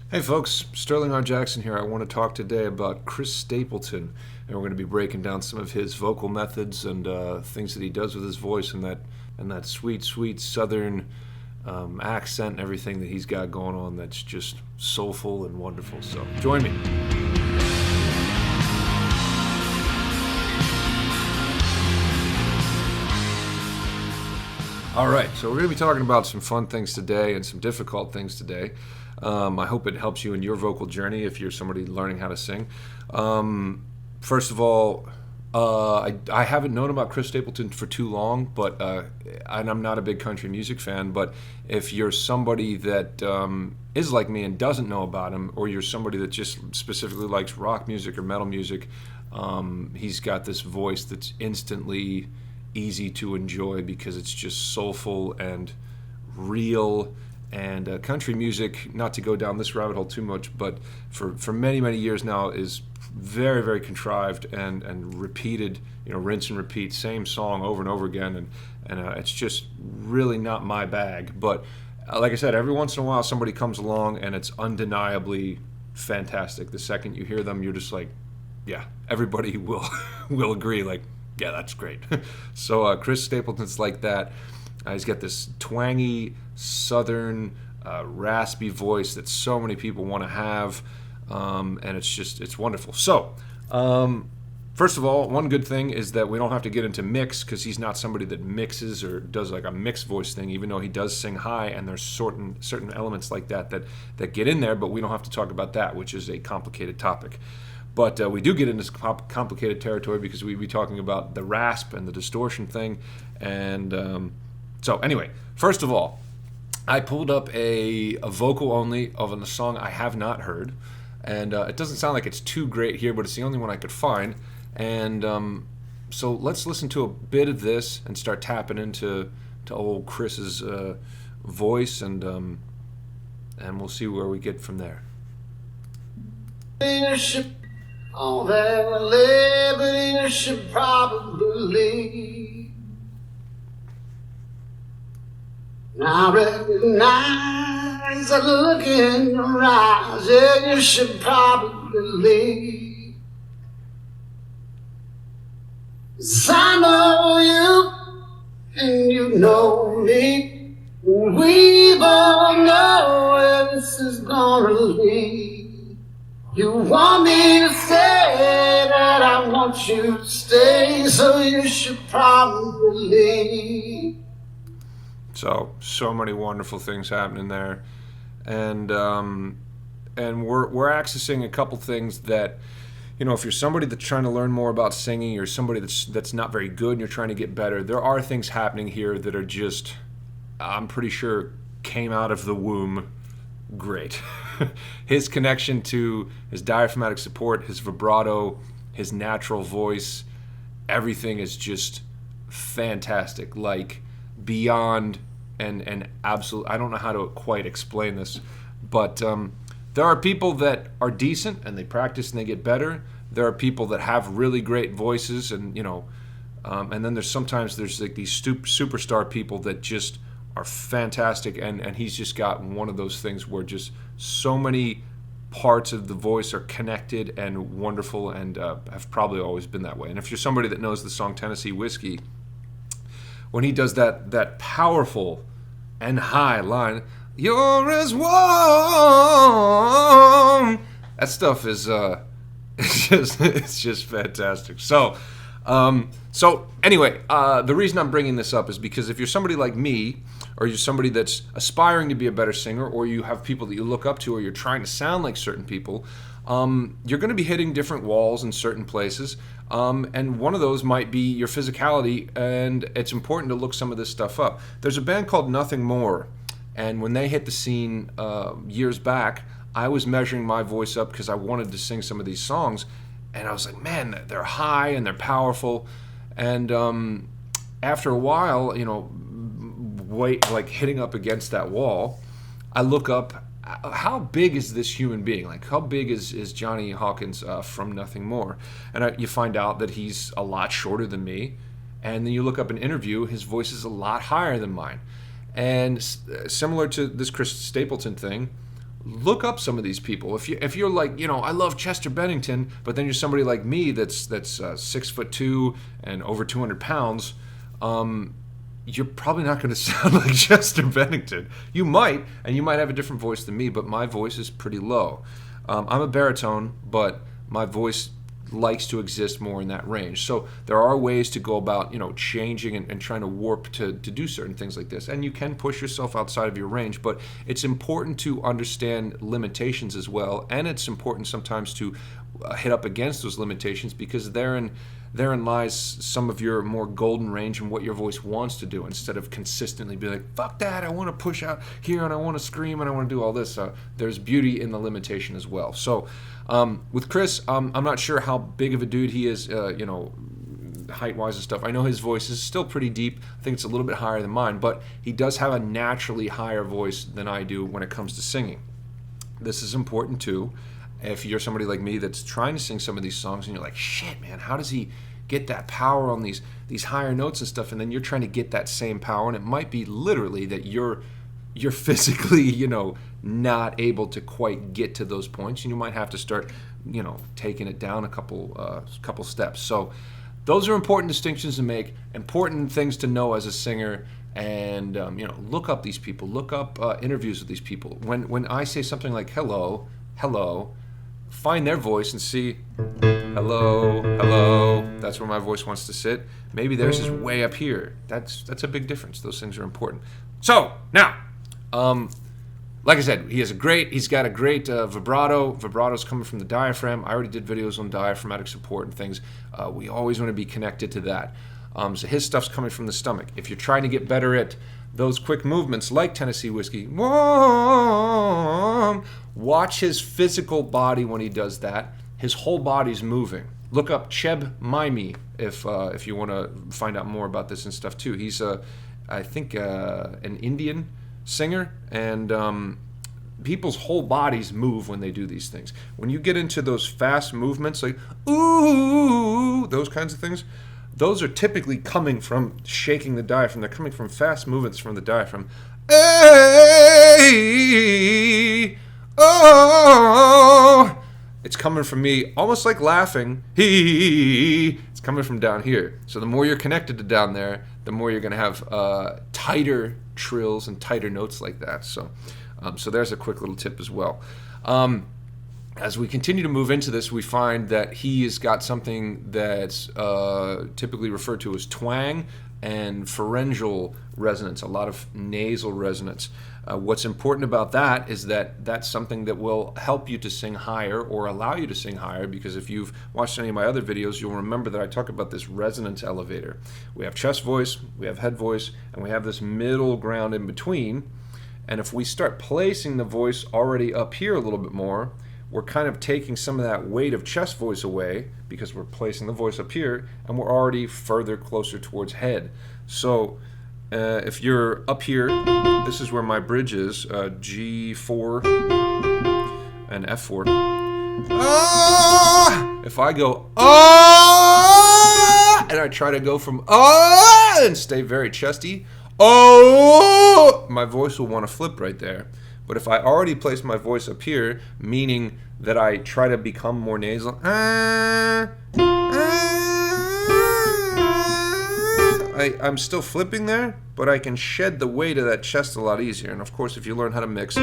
Hey folks, Sterling R. Jackson here. I want to talk today about Chris Stapleton, and we're going to be breaking down some of his vocal methods and things that he does with his voice and that sweet, sweet Southern accent and everything that he's got going on. That's just soulful and wonderful. So join me. All right, so we're going to be talking about some fun things today and some difficult things today. I hope it helps you in your vocal journey if you're somebody learning how to sing. First of all, I haven't known about Chris Stapleton for too long, but and I'm not a big country music fan. But if you're somebody that is like me and doesn't know about him, or you're somebody that just specifically likes rock music or metal music, he's got this voice that's instantly easy to enjoy because it's just soulful and real. And country music, not to go down this rabbit hole too much, but for many, many years now is very, very contrived and repeated, rinse and repeat, same song over and over again. And it's just really not my bag. But like I said, every once in a while somebody comes along and it's undeniably fantastic. The second you hear them, you're just like, yeah, everybody will will agree, like, yeah, that's great. So Chris Stapleton's like that. He's got this twangy, southern, raspy voice that so many people want to have, and it's wonderful. So, first of all, one good thing is that we don't have to get into mix because he's not somebody that mixes or does like a mixed voice thing, even though he does sing high, and there's certain elements like that get in there, but we don't have to talk about that, which is a complicated topic. But we do get into complicated territory because we'd be talking about the rasp and the distortion thing. And so anyway, first of all, I pulled up a vocal only of a song I have not heard. And it doesn't sound like it's too great here, but it's the only one I could find. And so let's listen to a bit of this and start tapping into old Chris's voice, and we'll see where we get from there. On that label you should probably now recognize that look in your eyes. Yeah, you should probably, 'cause I know you and you know me. We both know where this is gonna lead. You want me to say that I want you to stay, so you should probably. So many wonderful things happening there, and we're accessing a couple things that, if you're somebody that's trying to learn more about singing, or somebody that's not very good and you're trying to get better, there are things happening here that are just, I'm pretty sure, came out of the womb great. His connection to his diaphragmatic support, his vibrato, his natural voice, everything is just fantastic, like beyond and absolute. I don't know how to quite explain this, but there are people that are decent and they practice and they get better. There are people that have really great voices, and and then there's like these superstar people that just are fantastic, and he's just got one of those things where just so many parts of the voice are connected and wonderful, and have probably always been that way. And if you're somebody that knows the song Tennessee Whiskey, when he does that powerful and high line, "You're as warm," that stuff is it's just fantastic. So anyway, the reason I'm bringing this up is because if you're somebody like me, or you're somebody that's aspiring to be a better singer, or you have people that you look up to, or you're trying to sound like certain people, you're going to be hitting different walls in certain places. And one of those might be your physicality, and it's important to look some of this stuff up. There's a band called Nothing More, and when they hit the scene years back, I was measuring my voice up because I wanted to sing some of these songs, and I was like, man, they're high and they're powerful. And after a while, like hitting up against that wall, I look up, how big is this human being? Like, how big is Johnny Hawkins from Nothing More? And you find out that he's a lot shorter than me. And then you look up an interview, his voice is a lot higher than mine. And similar to this Chris Stapleton thing, look up some of these people. If you're like, I love Chester Bennington, but then you're somebody like me that's 6'2" and over 200 pounds, you're probably not going to sound like Chester Bennington. You might, and you might have a different voice than me, but my voice is pretty low. I'm a baritone, but my voice likes to exist more in that range. So there are ways to go about, changing and trying to warp to do certain things like this. And you can push yourself outside of your range, but it's important to understand limitations as well. And it's important sometimes to hit up against those limitations, because therein lies some of your more golden range and what your voice wants to do, instead of consistently be like, fuck that, I want to push out here and I want to scream and I want to do all this. There's beauty in the limitation as well. So with Chris, I'm not sure how big of a dude he is, height-wise and stuff. I know his voice is still pretty deep. I think it's a little bit higher than mine, but he does have a naturally higher voice than I do when it comes to singing. This is important too. If you're somebody like me that's trying to sing some of these songs and you're like, shit, man, how does he get that power on these higher notes and stuff? And then you're trying to get that same power, and it might be literally that you're physically, not able to quite get to those points, and you might have to start, taking it down a couple steps. So those are important distinctions to make, important things to know as a singer. And look up these people, look up interviews with these people. When I say something like hello, find their voice and see, hello, that's where my voice wants to sit. Maybe theirs is way up here. That's a big difference. Those things are important. So now, like I said, he's got a great vibrato. Vibrato's coming from the diaphragm. I already did videos on diaphragmatic support and things. We always want to be connected to that. So his stuff's coming from the stomach. If you're trying to get better at those quick movements like Tennessee Whiskey, watch his physical body when he does that. His whole body's moving. Look up Cheb Maimi if you want to find out more about this and stuff too. He's I think an Indian singer, and people's whole bodies move when they do these things. When you get into those fast movements, like ooh, those kinds of things, those are typically coming from shaking the diaphragm. They're coming from fast movements from the diaphragm. Hey, oh, it's coming from me almost like laughing. It's coming from down here. So the more you're connected to down there, the more you're going to have tighter trills and tighter notes like that. So there's a quick little tip as well. As we continue to move into this, we find that he has got something that's typically referred to as twang and pharyngeal resonance, a lot of nasal resonance. What's important about that is that that's something that will help you to sing higher or allow you to sing higher, because if you've watched any of my other videos, you'll remember that I talk about this resonance elevator. We have chest voice, we have head voice, and we have this middle ground in between. And if we start placing the voice already up here a little bit more, we're kind of taking some of that weight of chest voice away, because we're placing the voice up here and we're already further closer towards head. So if you're up here, this is where my bridge is, G4 and F4. If I go and I try to go from and stay very chesty, my voice will want to flip right there. But if I already place my voice up here, meaning that I try to become more nasal, I'm still flipping there, but I can shed the weight of that chest a lot easier. And of course, if you learn how to mix, we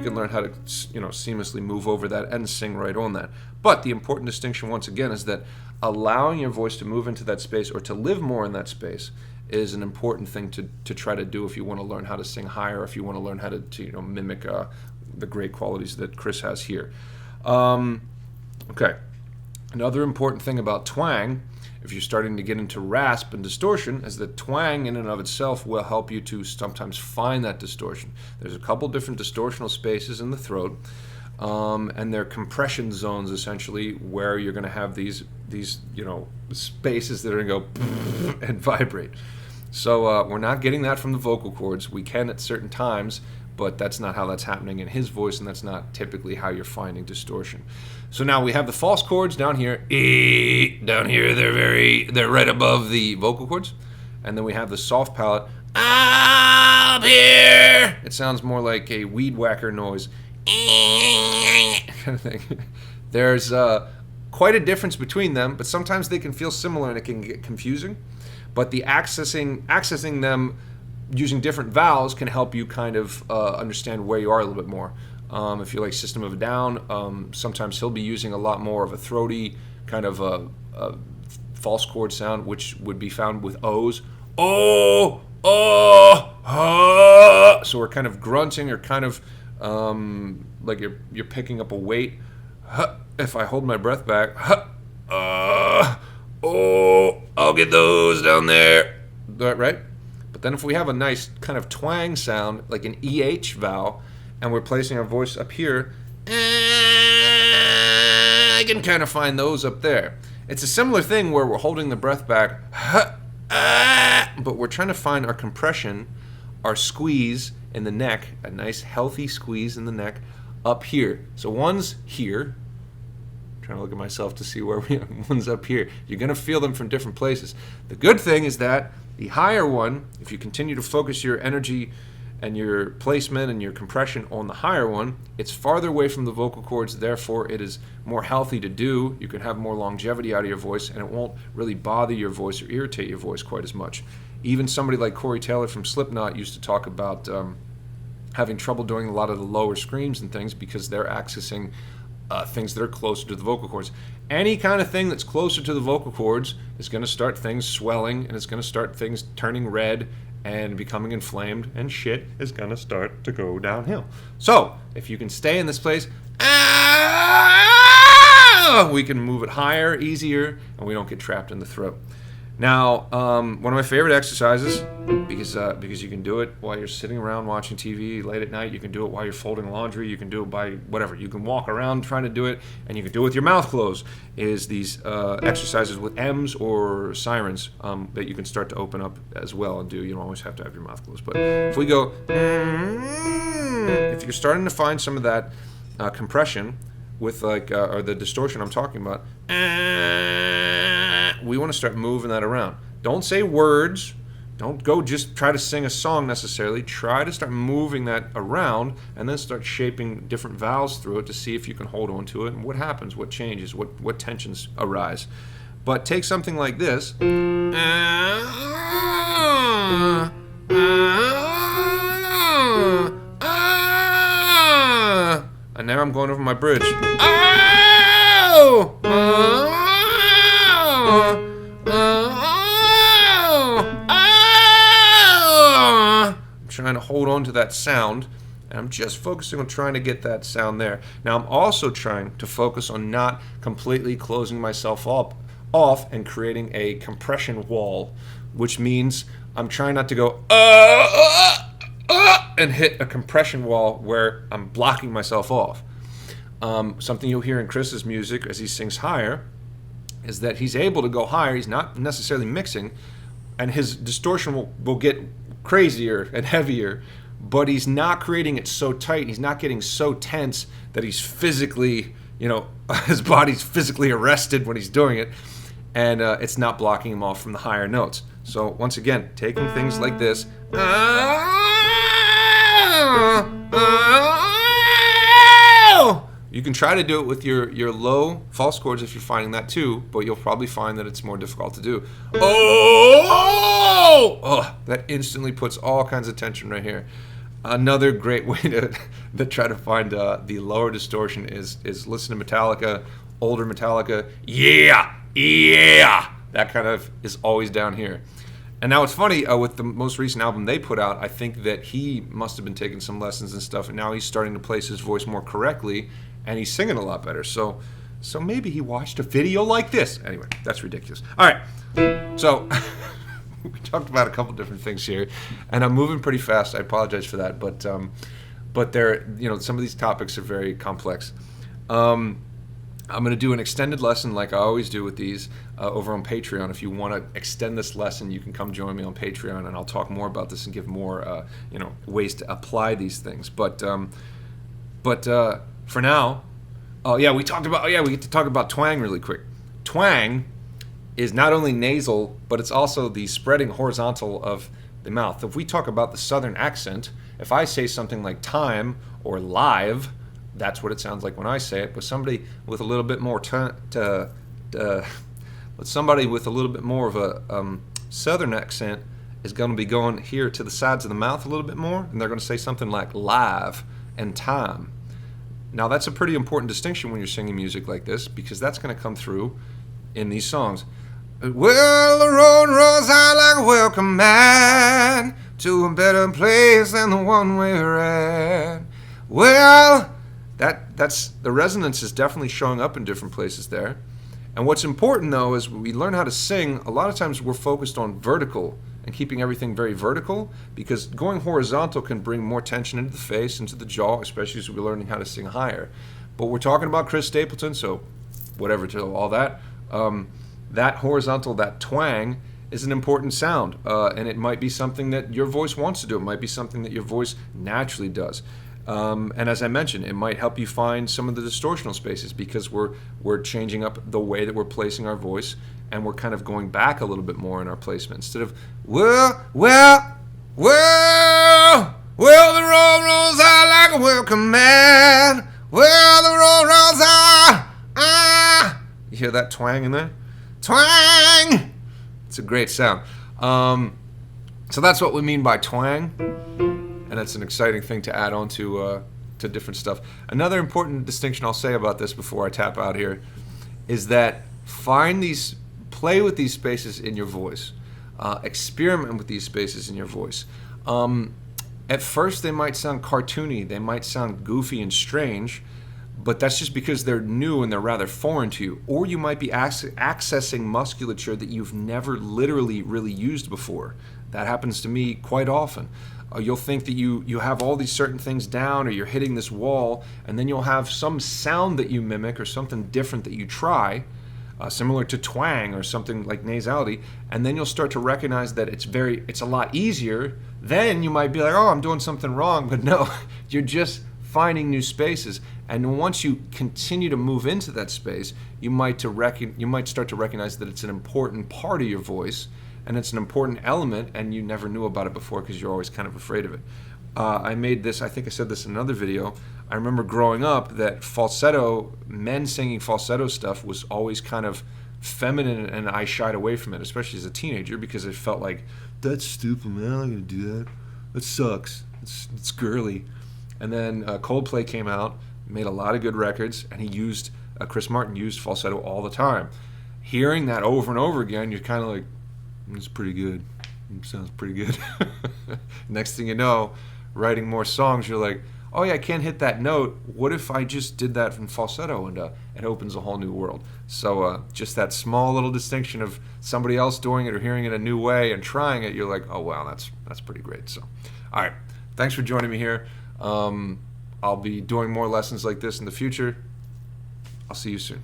can learn how to, seamlessly move over that and sing right on that. But the important distinction, once again, is that allowing your voice to move into that space or to live more in that space is an important thing to try to do if you want to learn how to sing higher, if you want to learn how to mimic the great qualities that Chris has here. Okay. Another important thing about twang, if you're starting to get into rasp and distortion, is that twang in and of itself will help you to sometimes find that distortion. There's a couple different distortional spaces in the throat, and they're compression zones essentially, where you're going to have these spaces that are going to go and vibrate. So we're not getting that from the vocal cords. We can at certain times, but that's not how that's happening in his voice, and that's not typically how you're finding distortion. So now we have the false chords down here. Down here, they're right above the vocal cords, and then we have the soft palate. up here. It sounds more like a weed whacker noise. Kind of thing. There's quite a difference between them, but sometimes they can feel similar and it can get confusing. But the accessing them using different vowels can help you kind of understand where you are a little bit more. If you like System of a Down, sometimes he'll be using a lot more of a throaty kind of a false chord sound, which would be found with O's. Oh, so we're kind of grunting or kind of like you're picking up a weight. If I hold my breath back, I'll get those down there, right? But then if we have a nice kind of twang sound, like an EH vowel, and we're placing our voice up here, I can kind of find those up there. It's a similar thing where we're holding the breath back, but we're trying to find our compression, our squeeze in the neck, a nice healthy squeeze in the neck up here. So one's here. I'm trying to look at myself to see where one's up here. You're going to feel them from different places. The good thing is that the higher one, if you continue to focus your energy and your placement and your compression on the higher one, it's farther away from the vocal cords, therefore it is more healthy to do. You can have more longevity out of your voice, and it won't really bother your voice or irritate your voice quite as much. Even somebody like Corey Taylor from Slipknot used to talk about having trouble doing a lot of the lower screams and things because they're accessing things that are closer to the vocal cords. Any kind of thing that's closer to the vocal cords is going to start things swelling, and it's going to start things turning red and becoming inflamed, and shit is going to start to go downhill. So, if you can stay in this place, we can move it higher, easier, and we don't get trapped in the throat. Now, one of my favorite exercises, because you can do it while you're sitting around watching TV late at night, you can do it while you're folding laundry, you can do it by whatever. You can walk around trying to do it, and you can do it with your mouth closed, is these exercises with M's or sirens that you can start to open up as well and do. You don't always have to have your mouth closed. But if we go, if you're starting to find some of that compression with or the distortion I'm talking about, we want to start moving that around. Don't say words. Don't go just try to sing a song necessarily. Try to start moving that around and then start shaping different vowels through it to see if you can hold on to it and what happens, what changes, what tensions arise. But take something like this. And now I'm going over my bridge. I'm trying to hold on to that sound, and I'm just focusing on trying to get that sound there. Now I'm also trying to focus on not completely closing myself off and creating a compression wall, which means I'm trying not to go and hit a compression wall where I'm blocking myself off. Something you'll hear in Chris's music as he sings higher is that he's able to go higher. He's not necessarily mixing, and his distortion will get crazier and heavier, but he's not creating it so tight. He's not getting so tense that he's physically, his body's physically arrested when he's doing it, and it's not blocking him off from the higher notes. So once again, taking things like this, you can try to do it with your low false chords if you're finding that too, but you'll probably find that it's more difficult to do. That instantly puts all kinds of tension right here. Another great way to try to find the lower distortion is listen to Metallica, older Metallica. Yeah. That kind of is always down here. And now it's funny, with the most recent album they put out, I think that he must have been taking some lessons and stuff, and now he's starting to place his voice more correctly, and he's singing a lot better. So maybe he watched a video like this. Anyway, that's ridiculous. All right, so we talked about a couple different things here, and I'm moving pretty fast. I apologize for that, but there, some of these topics are very complex. I'm going to do an extended lesson like I always do with these over on Patreon. If you want to extend this lesson, you can come join me on Patreon, and I'll talk more about this and give more ways to apply these things. But for now, we get to talk about twang really quick. Twang is not only nasal, but it's also the spreading horizontal of the mouth. If we talk about the Southern accent, if I say something like time or live, that's what it sounds like when I say it. But somebody with a little bit more somebody with a little bit more of a Southern accent is going to be going here to the sides of the mouth a little bit more, and they're going to say something like live and time. Now that's a pretty important distinction when you're singing music like this, because that's going to come through in these songs. Well, the road runs out like a welcome man to a better place than the one we're at. Well, that's the resonance is definitely showing up in different places there. And what's important, though, is when we learn how to sing, a lot of times we're focused on vertical and keeping everything very vertical, because going horizontal can bring more tension into the face, into the jaw, especially as we're learning how to sing higher. But we're talking about Chris Stapleton, so whatever to all that. That horizontal, that twang, is an important sound, and it might be something that your voice wants to do. It might be something that your voice naturally does. And as I mentioned, it might help you find some of the distortional spaces, because we're changing up the way that we're placing our voice, and we're kind of going back a little bit more in our placement. Instead of, well, the road rolls out like a welcome man. Well, the road rolls out, You hear that twang in there? Twang! It's a great sound. So that's what we mean by twang. And that's an exciting thing to add on to different stuff. Another important distinction I'll say about this before I tap out here is that play with these spaces in your voice. Experiment with these spaces in your voice. At first they might sound cartoony, they might sound goofy and strange, but that's just because they're new and they're rather foreign to you. Or you might be accessing musculature that you've never literally really used before. That happens to me quite often. You'll think that you have all these certain things down, or you're hitting this wall, and then you'll have some sound that you mimic or something different that you try, similar to twang or something like nasality, and then you'll start to recognize that it's a lot easier. Then you might be like, oh, I'm doing something wrong, but no, you're just finding new spaces. And once you continue to move into that space, you might start to recognize that it's an important part of your voice, and it's an important element, and you never knew about it before because you're always kind of afraid of it. I think I said this in another video. I remember growing up that men singing falsetto stuff was always kind of feminine, and I shied away from it, especially as a teenager, because it felt like, that's stupid, man, I'm not going to do that. That sucks. It's girly. And then Coldplay came out, made a lot of good records, and Chris Martin used falsetto all the time. Hearing that over and over again, you're kind of like, it's pretty good. It sounds pretty good. Next thing you know, writing more songs, you're like, oh yeah, I can't hit that note. What if I just did that from falsetto? And it opens a whole new world. So just that small little distinction of somebody else doing it or hearing it a new way and trying it, you're like, oh wow, that's pretty great. So, all right, thanks for joining me here. I'll be doing more lessons like this in the future. I'll see you soon.